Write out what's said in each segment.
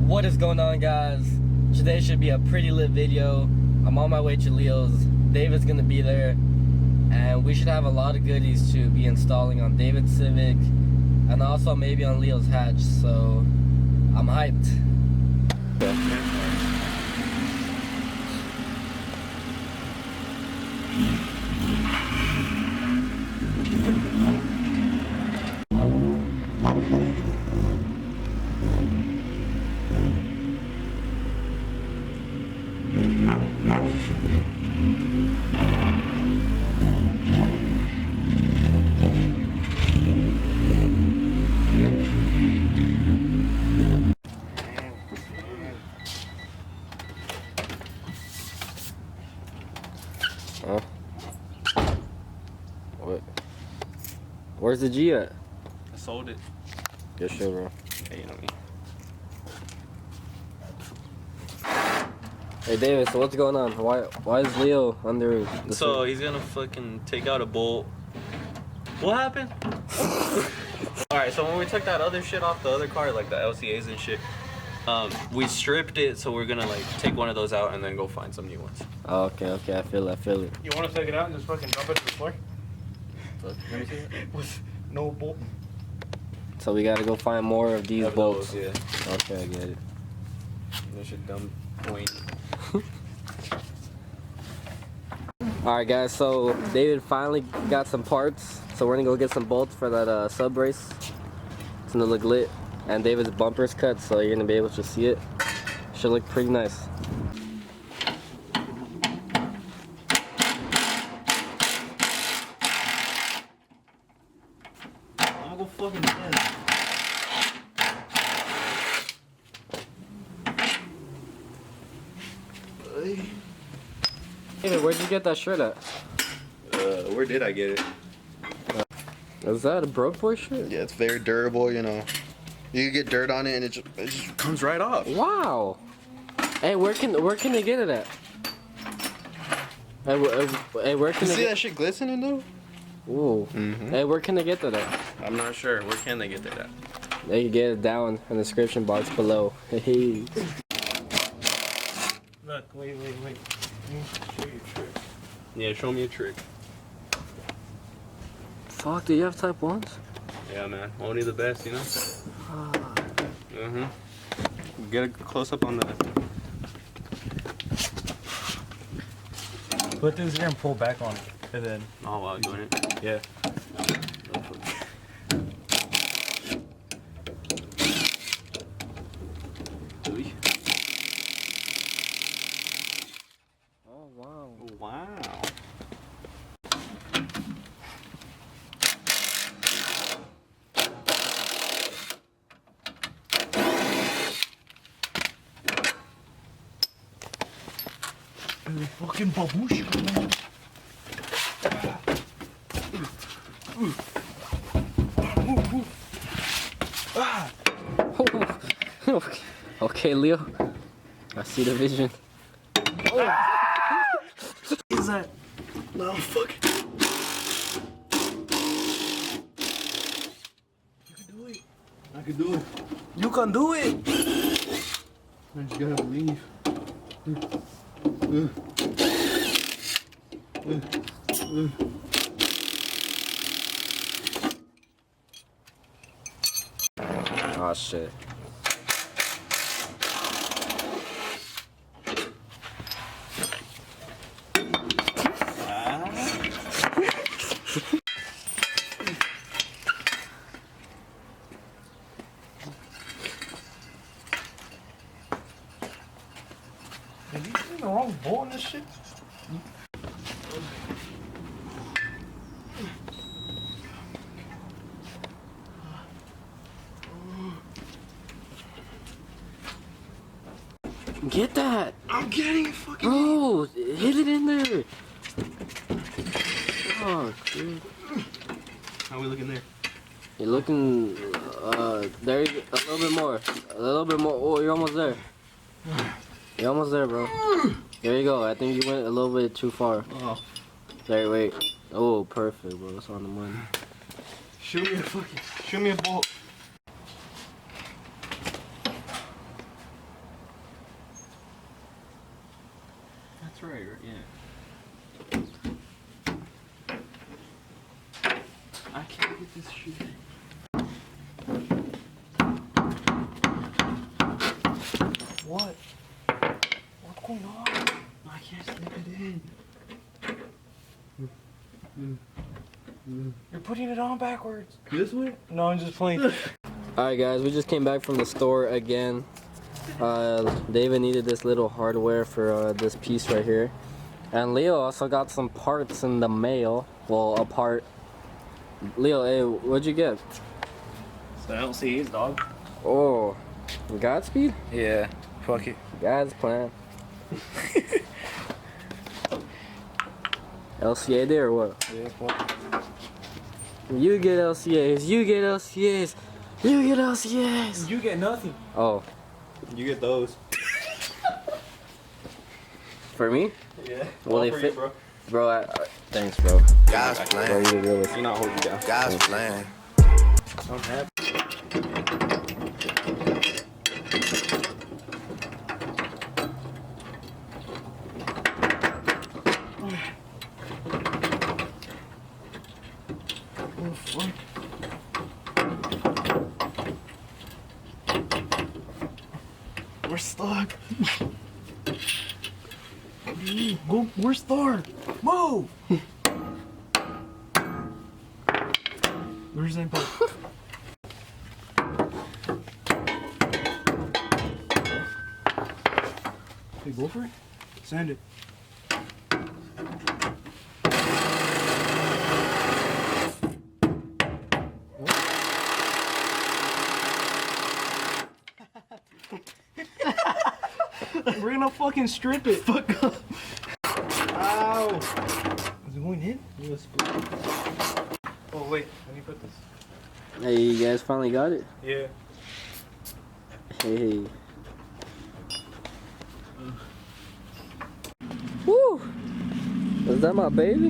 What is going on, guys? Today should be a pretty lit video. I'm on my way to Leo's. David's gonna be there, and we should have a lot of goodies to be installing on David's Civic and also maybe on Leo's hatch, so I'm hyped. Huh? What? Where's the G at? I sold it. Good shit, bro. Hey, you know me. Hey David, so what's going on? Why is Leo under the So he's gonna fucking take out a bolt. What happened? Alright, so when we took that other shit off the other car, like the LCAs and shit, we stripped it, so we're gonna like take one of those out and then go find some new ones. Oh, okay, I feel it. You want to take it out and just fucking dump it to the floor? Let me see it. With no bolt? So we gotta go find more of these bolts. Yeah. Okay, I get it. That shit dumb point. Alright guys, so David finally got some parts. So we're gonna go get some bolts for that sub brace. It's gonna look lit. And David's bumper's cut, so you're gonna be able to see it. Should look pretty nice. I'm gonna go fucking dead. David, where'd you get that shirt at? Where did I get it? Is that a broke boy shirt? Yeah, it's very durable, you know. You can get dirt on it and it just comes right off. Wow. Hey, where can they get it at? Hey, where can You they see get that shit glistening though? Ooh. Mm-hmm. Hey, where can they get that at? I'm not sure. Where can they get that at? They can get it down in the description box below. Hey. Look, wait. Let me show you a trick. Yeah, show me a trick. Fuck, do you have type 1s? Yeah, man. Only the best, you know? Get a close up on the... Put this here and pull back on it. And then... Oh, wow, doing it? Yeah. Oh, wow. Wow. Fucking babushka, man. Okay, Leo. I see the vision. What is that? No, fuck it. I can do it. You can do it. I just gotta believe. Oh shit. Did you see the wrong bolt in this shit? Get that! I'm getting it fucking. Bro, hit it in there! Oh, dude. How are we looking there? You're looking, there, a little bit more. A little bit more. Oh, you're almost there. You're almost there, bro. There you go. I think you went a little bit too far. Oh. There, wait. Oh, perfect, bro. It's on the money. Shoot me a bolt. That's right, yeah. I can't get this shit. What? What's going on? I can't slip it in. You're putting it on backwards. This way? No, I'm just playing. Alright guys, we just came back from the store again. David needed this little hardware for this piece right here. And Leo also got some parts in the mail. Well, a part. Leo, hey, what'd you get? So I don't see his dog. Oh, Godspeed? Yeah, fuck it. God's plan. LCA there or what? Yeah, fuck it. You get LCAs, you get LCAs, you get LCAs. You get nothing. Oh, You get those. for me? Yeah. Well, they for fit, you, bro. bro. Thanks, bro. God's Bro, plan. you the realest. You're not holding down. God's plan. I'm happy. Oh, fuck. We're stuck. Go, where's Thor? Move! Where's that boat? Hey, go for it. Send it. We're gonna fucking strip it. Fuck up. Ow. Is it going in? Oh wait, let me put this. Hey, you guys finally got it? Yeah. Hey. Woo! Is that my baby?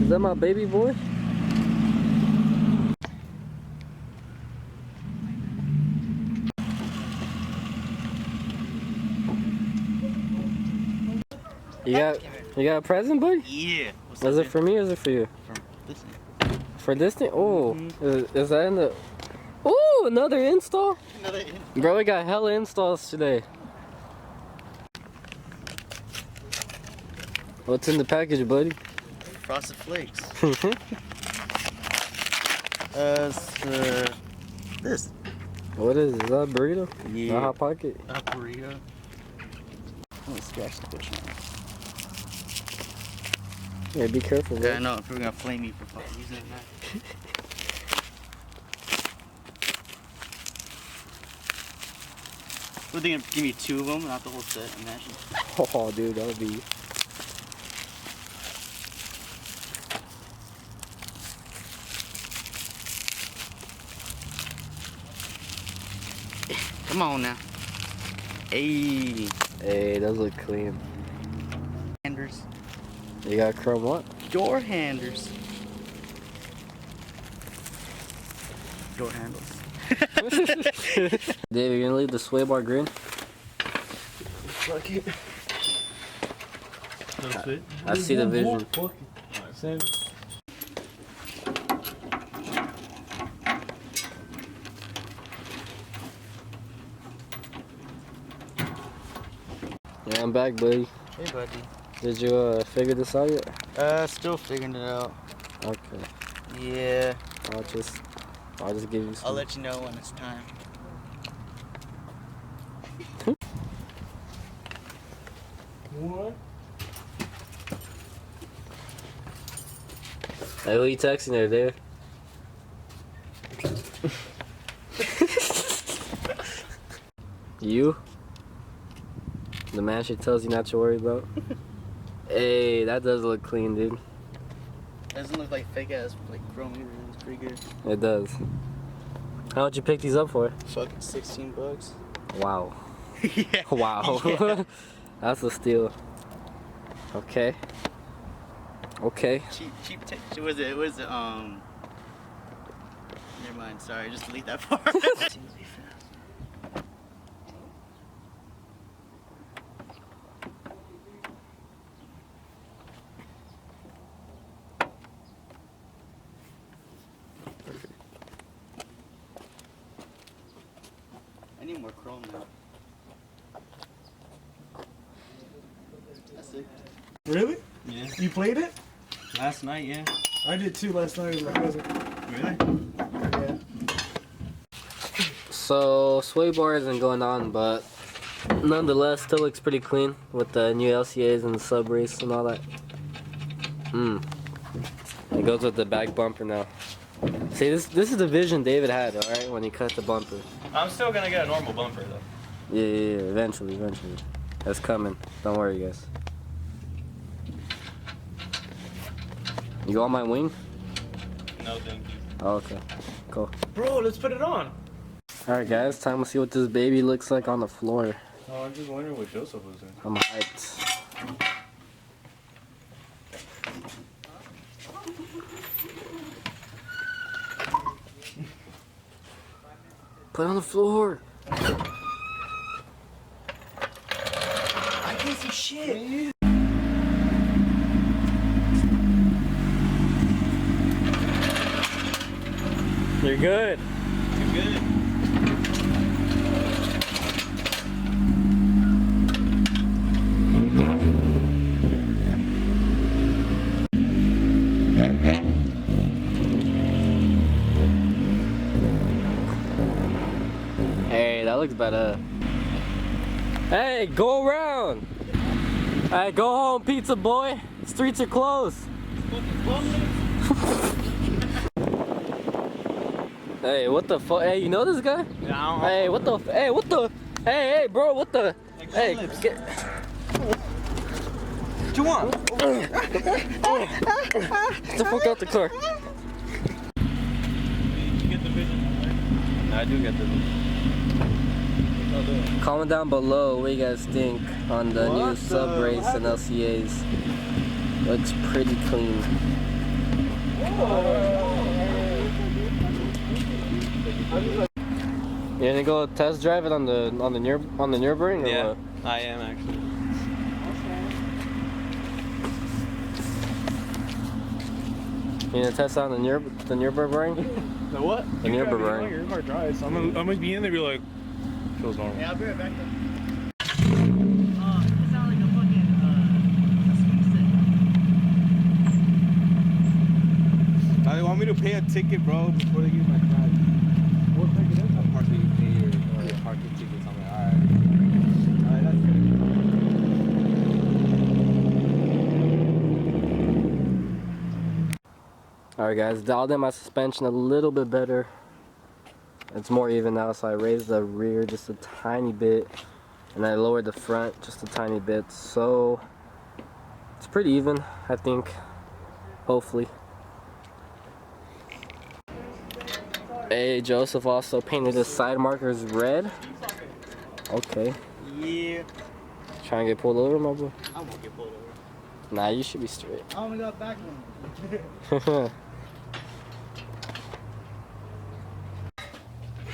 Is that my baby boy? You got a present, buddy? Yeah. Is it for me or is it for you? For this thing? Oh, is that in the... Oh, another install? Bro, we got hella installs today. What's in the package, buddy? Frosted Flakes. This. What is it? Is that a burrito? Yeah. A Hot Pocket? A burrito. I'm gonna scratch the bitch now. Yeah, be careful, Yeah, I bro. know. If we're gonna flame me for fucking using that. What, they gonna give me 2 of them, not the whole set? Imagine. Oh, dude, that would be... Come on now. Hey. Hey, those look clean. Handers. You got chrome what? Door handers. Door handles. Dave, you gonna leave the sway bar green? Fuck it. That's it. I see the vision. Fuck it. Alright, send. Yeah, I'm back, buddy. Hey, buddy. Did you figure this out yet? Still figuring it out. Okay. Yeah. I'll just give you some. I'll let you know when it's time. What? Hey, who you texting there, Dave? You? The man she tells you not to worry about? Hey, that does look clean, dude. Doesn't look like fake ass, like chrome either. It's pretty good. It does. How much you pick these up for? Fucking $16. Wow. Yeah. Wow. Yeah. That's a steal. Okay. Okay. Cheap tape. Never mind, sorry, just delete that part. need more chrome now. That's it. Really? Yeah. You played it? Last night, yeah. I did too last night with my cousin. Really? Yeah. So sway bar isn't going on, but nonetheless, still looks pretty clean with the new LCAs and the sub race and all that. It goes with the back bumper now. See, this is the vision David had, all right, when he cut the bumper. I'm still gonna get a normal bumper though. Yeah, eventually. That's coming. Don't worry, guys. You want my wing? No, thank you. Oh, okay. Cool. Bro, let's put it on. Alright, guys, time to see what this baby looks like on the floor. Oh, I'm just wondering what Joseph was in. I'm hyped. Put it on the floor. I can't see shit. You're good. You're good. Hey, that looks better. Hey, go around. Hey, go home, pizza boy. Streets are closed. Hey, what the fuck? Hey, you know this guy? Yeah, Hey, what the? Hey, what the? Hey, bro, what the? Hey, get. What you want? Get the fuck out the car. You get the vision? I do get the vision. Comment down below what you guys think on the new sub race and LCAs. Looks pretty clean. You gonna go test drive it on the Nürburgring or Yeah, what? I am actually. You gonna test out the Nürburgring? The what? The Nürburgring. Your car drives. I'm gonna be in there and be like, feels normal. Yeah, I'll be right back then. It sounds like a fucking, They want me to pay a ticket, bro, before they give me my card. What ticket is it? Parking pay or parking tickets. I'm like, alright. Alright, that's good. Alright guys, dialed in my suspension a little bit better. It's more even now, so I raised the rear just a tiny bit and I lowered the front just a tiny bit, so it's pretty even, I think, hopefully. Hey, Joseph also painted his side markers red. Okay. yeah. Trying to get pulled over, my boy? I won't get pulled over. Nah, you should be straight. I only got back one.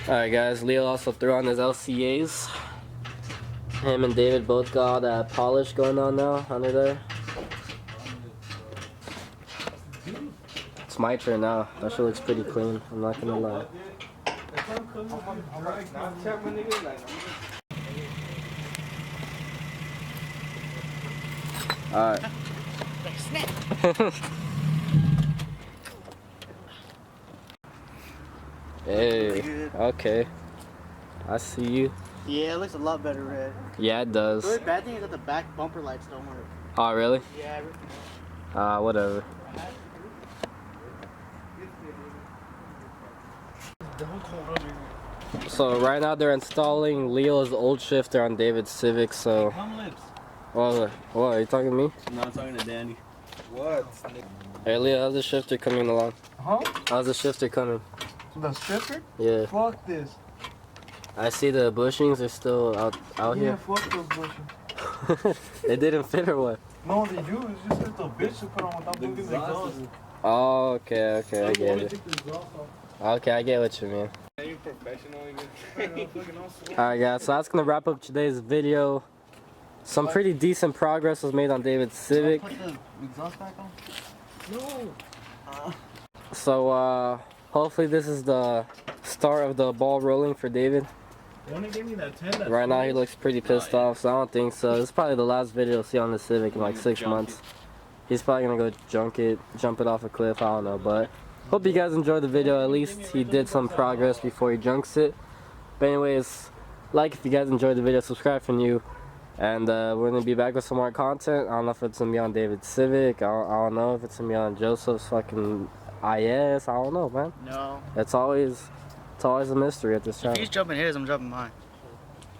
Alright guys, Leo also threw on his LCAs. Him and David both got polish going on now under there. It's my turn now. That shit looks pretty clean, I'm not gonna lie. Alright. Hey, okay. I see you. Yeah, it looks a lot better red. Yeah, it does. The only bad thing is that the back bumper lights don't work. Oh, really? Yeah. Whatever. So right now they're installing Leo's old shifter on David's Civic, so... What, are you talking to me? No, I'm talking to Danny. What? Hey Leo, how's the shifter coming along? Huh? How's the shifter coming? The stripper? Yeah. Fuck this. I see the bushings are still out Yeah, here. fuck those bushes. They didn't fit or what? No, they do. It's just that the bitch to put on without moving the exhaust. Oh, okay, I get it. Okay, I get what you mean. You professional even. Alright guys, so that's gonna wrap up today's video. Some pretty decent progress was made on David's Civic. Put the exhaust back on? No. So hopefully this is the start of the ball rolling for David. Wanna give me that 10? That's Right now he looks pretty pissed off, so I don't think so. This is probably the last video you'll see on the Civic in like 6 months. He's probably gonna go jump it off a cliff, I don't know, but hope you guys enjoyed the video. At least he did some progress before he junks it. But anyways, like if you guys enjoyed the video, subscribe for new, and we're gonna be back with some more content. I don't know if it's gonna be on David's Civic, I don't know if it's gonna be on Joseph's fucking IS, I don't know, man. No. It's always a mystery at this If channel. he's jumping his, I'm jumping mine.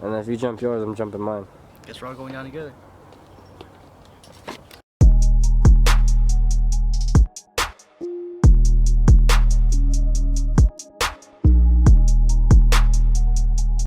And if you jump yours, I'm jumping mine. Guess we're all going down together.